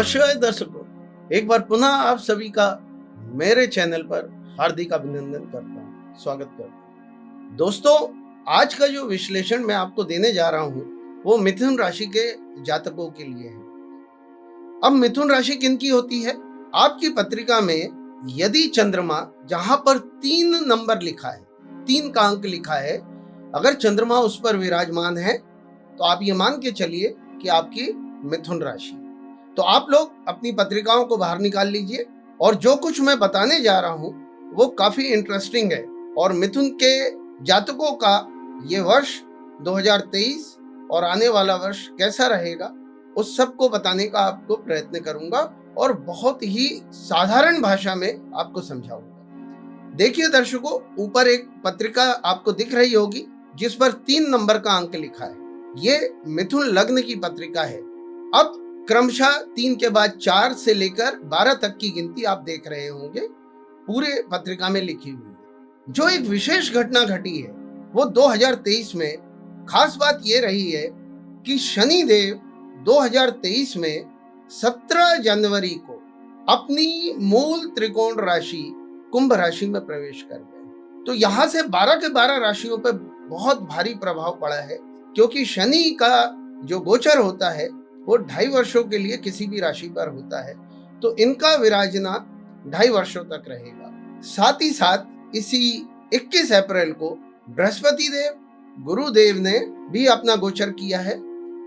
नमस्कार दर्शकों, एक बार पुनः आप सभी का मेरे चैनल पर हार्दिक अभिनंदन करता हूँ, स्वागत करता हूँ। दोस्तों, आज का जो विश्लेषण मैं आपको देने जा रहा हूँ वो मिथुन राशि के जातकों के लिए है। अब मिथुन राशि किनकी होती है? आपकी पत्रिका में यदि चंद्रमा जहां पर 3 नंबर लिखा है, 3 का अंक लिखा है, अगर चंद्रमा उस पर विराजमान है तो आप ये मान के चलिए कि आपकी मिथुन राशि। तो आप लोग अपनी पत्रिकाओं को बाहर निकाल लीजिए और जो कुछ मैं बताने जा रहा हूं वो काफी इंटरेस्टिंग है और मिथुन के जातकों का ये वर्ष 2023 और आने वाला वर्ष कैसा रहेगा उस सब को बताने का आपको प्रयत्न करूंगा और बहुत ही साधारण भाषा में आपको समझाऊंगा। देखिए दर्शकों, ऊपर एक पत्रिका आपको दिख रही होगी जिस पर 3 नंबर का अंक लिखा है। ये मिथुन लग्न की पत्रिका है। अब क्रमशः 3 के बाद 4 से लेकर 12 तक की गिनती आप देख रहे होंगे पूरे पत्रिका में लिखी हुई है। जो एक विशेष घटना घटी है वो 2023 में खास बात ये रही है कि शनि देव 2023 में 17 जनवरी को अपनी मूल त्रिकोण राशि कुंभ राशि में प्रवेश कर गए। तो यहां से 12 के 12 राशियों पर बहुत भारी प्रभाव पड़ा है, क्योंकि शनि का जो गोचर होता है वो 2.5 वर्षों के लिए किसी भी राशि पर होता है, तो इनका विराजना 2.5 वर्षों तक रहेगा। साथ ही साथ इसी 21 अप्रैल को बृहस्पति देव, गुरुदेव ने भी अपना गोचर किया है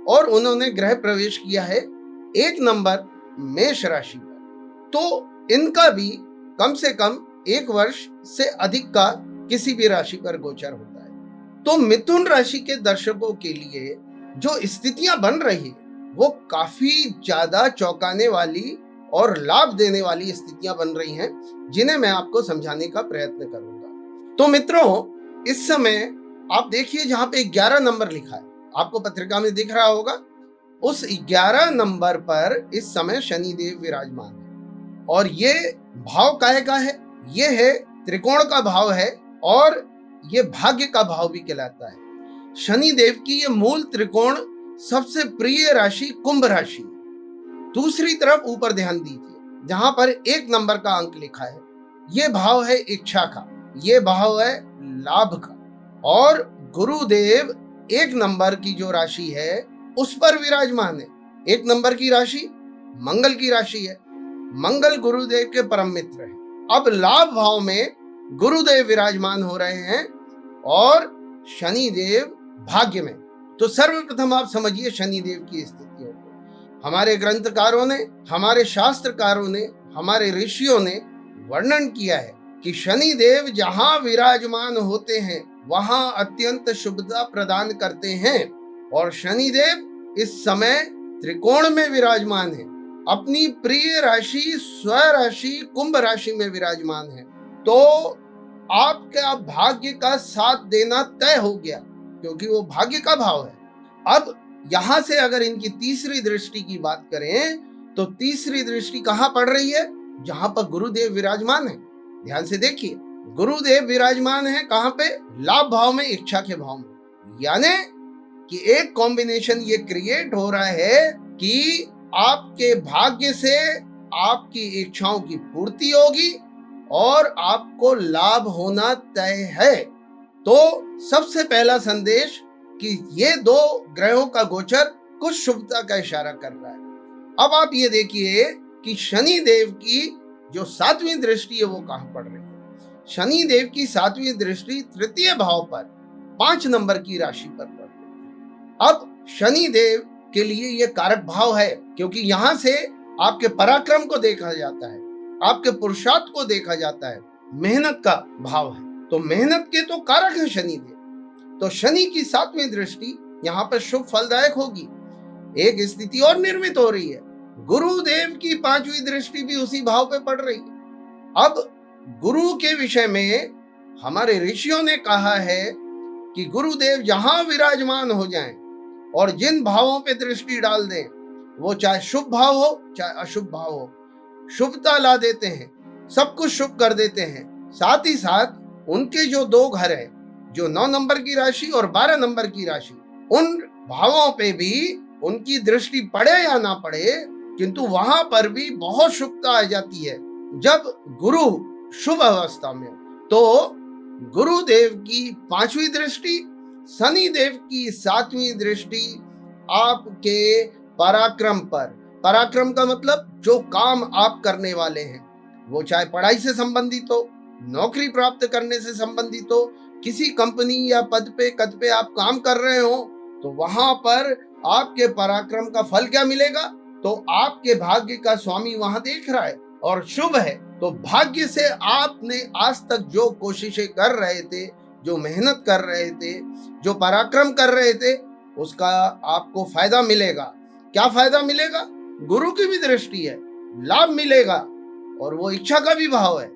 और उन्होंने ग्रह प्रवेश किया है 1 नंबर मेष राशि पर। तो इनका भी कम से कम 1 वर्ष से अधिक का किसी भी राशि पर गोचर होता है। तो मिथुन राशि के दर्शकों के लिए जो स्थितियां बन रही है वो काफी ज्यादा चौंकाने वाली और लाभ देने वाली स्थितियां बन रही हैं, जिन्हें मैं आपको समझाने का प्रयत्न करूंगा। तो मित्रों, इस समय आप देखिए जहां पे 11 नंबर लिखा है, आपको पत्रिका में दिख रहा होगा, उस 11 नंबर पर इस समय शनि देव विराजमान है और ये भाव काहे का है? ये है त्रिकोण का भाव है और ये भाग्य का भाव भी कहलाता है। शनि देव की ये मूल त्रिकोण सबसे प्रिय राशि कुंभ राशि। दूसरी तरफ ऊपर ध्यान दीजिए जहां पर 1 नंबर का अंक लिखा है, ये भाव है इच्छा का, ये भाव है लाभ का। और गुरुदेव 1 नंबर की जो राशि है उस पर विराजमान है। 1 नंबर की राशि मंगल की राशि है, मंगल गुरुदेव के परम मित्र है। अब लाभ भाव में गुरुदेव विराजमान हो रहे हैं और शनि देव भाग्य में। तो सर्वप्रथम आप समझिए शनि देव की स्थितियों को। हमारे ग्रंथकारों ने, हमारे शास्त्रकारों ने, हमारे ऋषियों ने वर्णन किया है कि शनि देव जहां विराजमान होते हैं वहां अत्यंत शुभता प्रदान करते हैं और शनि देव इस समय त्रिकोण में विराजमान है, अपनी प्रिय राशि स्वराशि कुंभ राशि में विराजमान है। तो आपका भाग्य का साथ देना तय हो गया, क्योंकि वो भाग्य का भाव है। अब यहां से अगर इनकी तीसरी दृष्टि की बात करें तो तीसरी दृष्टि कहां पड़ रही है? जहां पर गुरुदेव विराजमान है। ध्यान से देखिए, गुरुदेव विराजमान है कहां पे? लाभ भाव में, इच्छा के भाव में। यानी कि एक कॉम्बिनेशन ये क्रिएट हो रहा है कि आपके भाग्य से आपकी इच्छाओं की पूर्ति होगी और आपको लाभ होना तय है। तो सबसे पहला संदेश कि ये 2 ग्रहों का गोचर कुछ शुभता का इशारा कर रहा है। अब आप ये देखिए कि शनि देव की जो 7वीं दृष्टि है वो कहां पड़ रही है? शनि देव की 7वीं दृष्टि तृतीय भाव पर 5 नंबर की राशि पर पड़ रही है। अब शनि देव के लिए ये कारक भाव है, क्योंकि यहां से आपके पराक्रम को देखा जाता है, आपके पुरुषार्थ को देखा जाता है, मेहनत का भाव है। तो मेहनत के तो कारक है शनि देव। तो शनि की 7वीं दृष्टि यहाँ पर शुभ फलदायक होगी। एक स्थिति और निर्मित हो रही है, गुरुदेव की 5वीं दृष्टि भी उसी भाव पे पड़ रही है। अब गुरु के विषय में हमारे ऋषियों ने कहा है कि गुरुदेव जहां विराजमान हो जाएं और जिन भावों पे दृष्टि डाल दें, वो चाहे शुभ भाव हो चाहे अशुभ भाव हो, शुभता ला देते हैं, सब कुछ शुभ कर देते हैं। साथ ही साथ उनके जो 2 घर है, जो 9 नंबर की राशि और 12 नंबर की राशि, उन भावों पे भी उनकी दृष्टि पड़े या ना पड़े, किंतु वहां पर भी बहुत शुभता आ जाती है जब गुरु शुभ अवस्था में हो। तो गुरुदेव की 5वीं दृष्टि, शनि देव की 7वीं दृष्टि आपके पराक्रम पर। पराक्रम का मतलब जो काम आप करने वाले हैं, वो चाहे पढ़ाई से संबंधित हो, नौकरी प्राप्त करने से संबंधित हो, किसी कंपनी या पद पे आप काम कर रहे हो, तो वहां पर आपके पराक्रम का फल क्या मिलेगा? तो आपके भाग्य का स्वामी वहां देख रहा है और शुभ है। तो भाग्य से आपने आज तक जो कोशिशें कर रहे थे, जो मेहनत कर रहे थे, जो पराक्रम कर रहे थे, उसका आपको फायदा मिलेगा। क्या फायदा मिलेगा? गुरु की भी दृष्टि है, लाभ मिलेगा, और वो इच्छा का भी भाव है।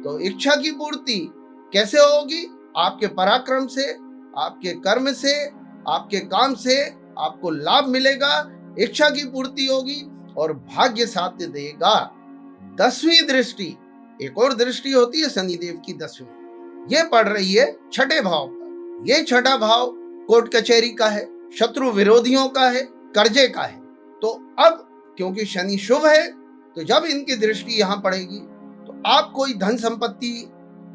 तो इच्छा की पूर्ति कैसे होगी? आपके पराक्रम से, आपके कर्म से, आपके काम से आपको लाभ मिलेगा, इच्छा की पूर्ति होगी और भाग्य साथ देगा। 10वीं दृष्टि, एक और दृष्टि होती है शनिदेव की 10वीं, ये पड़ रही है 6ठे भाव पर। ये 6ठा भाव कोर्ट कचहरी का है, शत्रु विरोधियों का है, कर्जे का है। तो अब क्योंकि शनि शुभ है, तो जब इनकी दृष्टि यहां पड़ेगी तो आप कोई धन संपत्ति,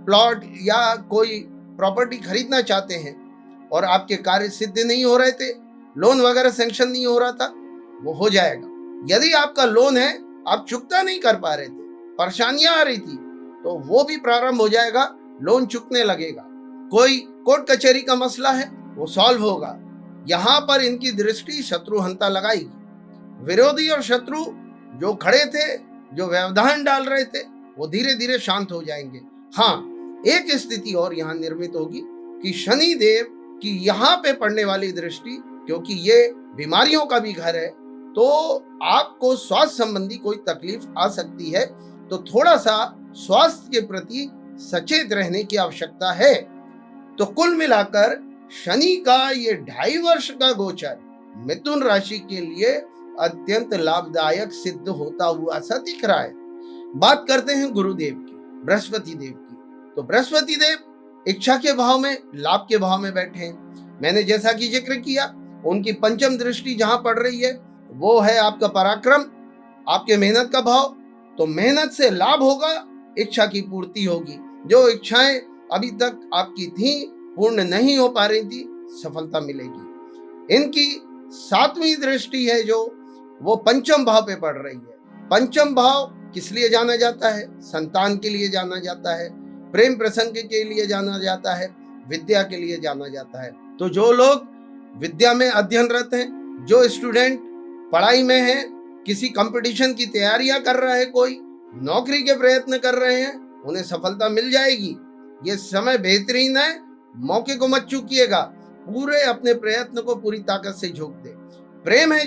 प्लॉट या कोई प्रॉपर्टी खरीदना चाहते हैं और आपके कार्य सिद्ध नहीं हो रहे थे, लोन वगैरह सैंक्शन नहीं हो रहा था, वो हो जाएगा। यदि आपका लोन है, आप चुकता नहीं कर पा रहे थे, परेशानियां आ रही थी, तो वो भी प्रारंभ हो जाएगा, लोन चुकने लगेगा। कोई कोर्ट कचहरी का मसला है, वो सॉल्व होगा। यहां पर इनकी दृष्टि शत्रु हंता लगाएगी। विरोधी और शत्रु जो खड़े थे, जो व्यवधान डाल रहे थे, वो धीरे धीरे शांत हो जाएंगे। हाँ, एक स्थिति और यहाँ निर्मित होगी कि शनि देव की यहाँ पे पड़ने वाली दृष्टि, क्योंकि ये बीमारियों का भी घर है, तो आपको स्वास्थ्य संबंधी कोई तकलीफ आ सकती है, तो थोड़ा सा स्वास्थ्य के प्रति सचेत रहने की आवश्यकता है। तो कुल मिलाकर शनि का ये 2.5 वर्ष का गोचर मिथुन राशि के लिए अत्यंत लाभदायक सिद्ध होता हुआ सा दिख रहा है। बात करते हैं गुरुदेव की, बृहस्पति देव की। तो बृहस्पति देव इच्छा के भाव में, लाभ के भाव में बैठे हैं। मैंने जैसा कि जिक्र किया, उनकी 5म दृष्टि जहां पड़ रही है वो है आपका पराक्रम, आपके मेहनत का भाव। तो मेहनत से लाभ होगा, इच्छा की पूर्ति होगी। जो इच्छाएं अभी तक आपकी थी, पूर्ण नहीं हो पा रही थी, सफलता मिलेगी। इनकी 7वीं दृष्टि है जो वो 5म भाव पे पड़ रही है। 5म भाव किस लिए जाना जाता है? संतान के लिए जाना जाता है, प्रेम प्रसंग के लिए जाना जाता है, विद्या के लिए जाना जाता है। तो जो लोग विद्या में अध्ययनरत हैं, जो स्टूडेंट पढ़ाई में हैं, किसी कंपटीशन की तैयारियां कर रहा है, कोई नौकरी के प्रयत्न कर रहे हैं, उन्हें सफलता मिल जाएगी। ये समय बेहतरीन है, मौके को मत चूकिएगा, पूरे अपने प्रयत्न को पूरी ताकत से झोंक दे। प्रेम है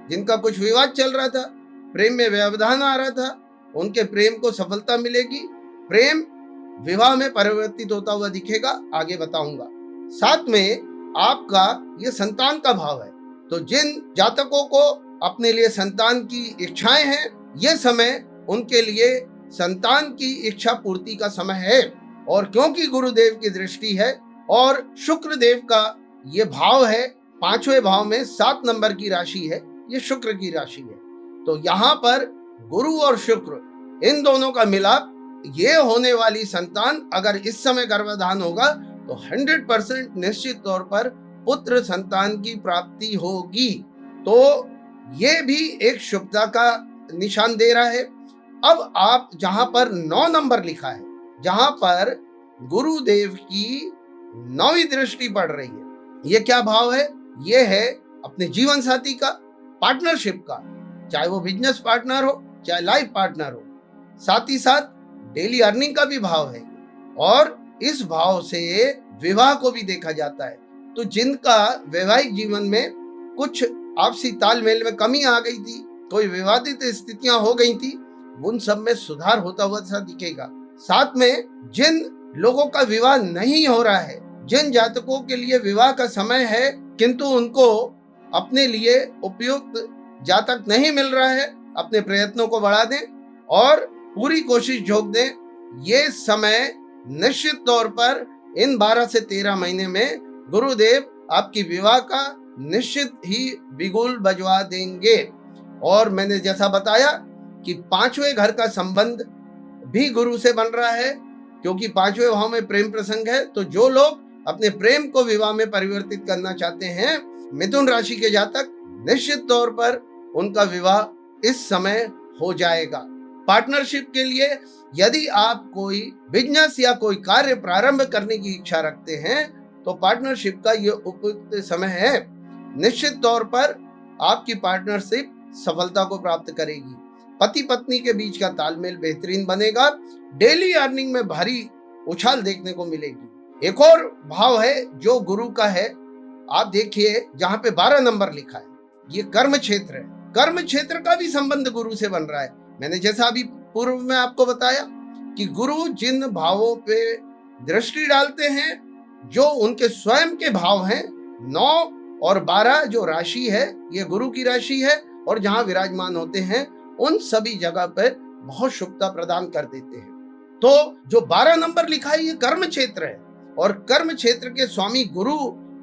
जिनका कुछ विवाद चल रहा था, प्रेम में व्यवधान आ रहा था, उनके प्रेम को सफलता मिलेगी। प्रेम विवाह में परिवर्तित होता हुआ दिखेगा, आगे बताऊंगा। साथ में आपका ये संतान का भाव है, तो जिन जातकों को अपने लिए संतान की इच्छाएं हैं, ये समय उनके लिए संतान की इच्छा पूर्ति का समय है। और क्योंकि गुरुदेव की दृष्टि है और शुक्र देव का ये भाव है, 5वें भाव में 7 नंबर की राशि है, ये शुक्र की राशि है। तो यहाँ पर गुरु और शुक्र, इन दोनों का मिलाप, ये होने वाली संतान अगर इस समय गर्भाधान होगा तो 100% निश्चित तौर पर पुत्र संतान की प्राप्ति होगी। तो ये भी एक शुभता का निशान दे रहा है। अब आप जहां पर 9 नंबर लिखा है, जहां पर गुरुदेव की 9वीं दृष्टि पड़ रही है, ये क्या भाव है? ये है अपने जीवन साथी का, पार्टनरशिप का, चाहे वो बिजनेस पार्टनर हो, चाहे लाइफ पार्टनर हो। साथ ही साथ डेली अर्निंग का भी भाव है, और इस भाव से विवाह को भी देखा जाता है। तो जिनका वैवाहिक जीवन में कुछ आपसी तालमेल में कमी आ गई थी, कोई विवादित स्थितियां हो गई थी, उन सब में सुधार होता हुआ सा दिखेगा। साथ में जिन लोगों का विवाह नहीं हो रहा है, जिन जातकों के लिए विवाह का समय है किंतु उनको अपने लिए उपयुक्त जातक नहीं मिल रहा है, अपने प्रयत्नों को बढ़ा दें और पूरी कोशिश झोंक दें। ये समय निश्चित तौर पर इन 12 से 13 महीने में गुरुदेव आपकी विवाह का निश्चित ही बिगुल बजवा देंगे। और मैंने जैसा बताया कि 5वें घर का संबंध भी गुरु से बन रहा है, क्योंकि 5वें भाव में प्रेम प्रसंग है। तो जो लोग अपने प्रेम को विवाह में परिवर्तित करना चाहते हैं, मिथुन राशि के जातक, निश्चित तौर पर उनका विवाह इस समय हो जाएगा। पार्टनरशिप के लिए यदि आप कोई बिजनेस या कोई कार्य प्रारंभ करने की इच्छा रखते हैं तो पार्टनरशिप का ये उपयुक्त समय है। निश्चित तौर पर आपकी पार्टनरशिप सफलता को प्राप्त करेगी। पति पत्नी के बीच का तालमेल बेहतरीन बनेगा। डेली अर्निंग में भारी उछाल देखने को मिलेगी। एक और भाव है जो गुरु का है, आप देखिए जहां पे 12 नंबर लिखा है, ये कर्म क्षेत्र है। कर्म क्षेत्र का भी संबंध गुरु से बन रहा है। मैंने जैसा अभी पूर्व में आपको बताया कि गुरु जिन भावों पे दृष्टि डालते हैं, जो उनके स्वयं के भाव हैं, 9 और 12 जो राशि है ये गुरु की राशि है, और जहां विराजमान होते हैं उन सभी जगह पर बहुत शुभता प्रदान कर देते हैं। तो जो 12 नंबर लिखा है ये कर्म क्षेत्र है, और कर्म क्षेत्र के स्वामी गुरु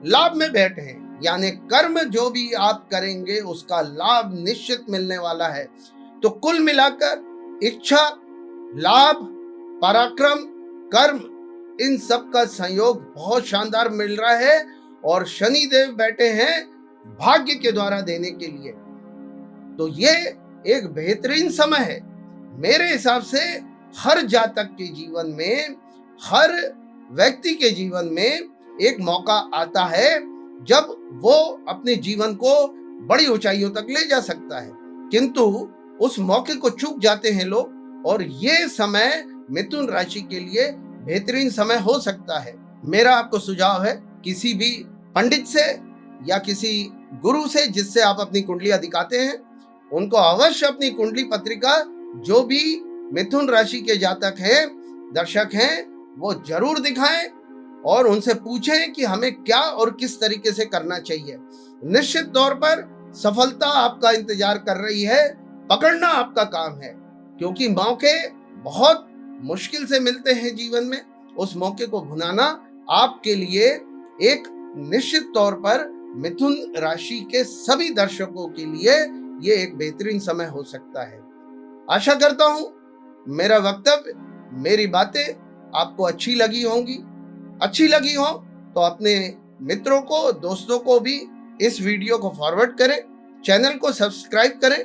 लाभ में बैठे हैं, यानी कर्म जो भी आप करेंगे उसका लाभ निश्चित मिलने वाला है। तो कुल मिलाकर इच्छा, लाभ, पराक्रम, कर्म, इन सब का संयोग बहुत शानदार मिल रहा है, और शनि देव बैठे हैं भाग्य के द्वारा देने के लिए। तो ये एक बेहतरीन समय है। मेरे हिसाब से हर जातक के जीवन में, हर व्यक्ति के जीवन में एक मौका आता है जब वो अपने जीवन को बड़ी ऊंचाइयों तक ले जा सकता है, किंतु उस मौके को चूक जाते हैं लोग। और ये समय मिथुन राशि के लिए बेहतरीन समय हो सकता है। मेरा आपको सुझाव है, किसी भी पंडित से या किसी गुरु से जिससे आप अपनी कुंडलियां दिखाते हैं, उनको अवश्य अपनी कुंडली पत्रिका, जो भी मिथुन राशि के जातक हैं, दर्शक हैं, वो जरूर दिखाएं और उनसे पूछें कि हमें क्या और किस तरीके से करना चाहिए। निश्चित तौर पर सफलता आपका इंतजार कर रही है, पकड़ना आपका काम है, क्योंकि मौके बहुत मुश्किल से मिलते हैं जीवन में। उस मौके को भुनाना आपके लिए एक निश्चित तौर पर मिथुन राशि के सभी दर्शकों के लिए ये एक बेहतरीन समय हो सकता है। आशा करता हूं मेरा वक्तव्य, मेरी बातें आपको अच्छी लगी होंगी। अच्छी लगी हो तो अपने मित्रों को, दोस्तों को भी इस वीडियो को फॉरवर्ड करें, चैनल को सब्सक्राइब करें,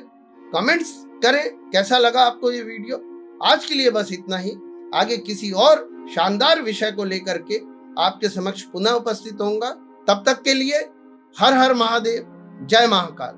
कमेंट्स करें कैसा लगा आपको ये वीडियो। आज के लिए बस इतना ही। आगे किसी और शानदार विषय को लेकर के आपके समक्ष पुनः उपस्थित होऊंगा। तब तक के लिए हर हर महादेव, जय महाकाल।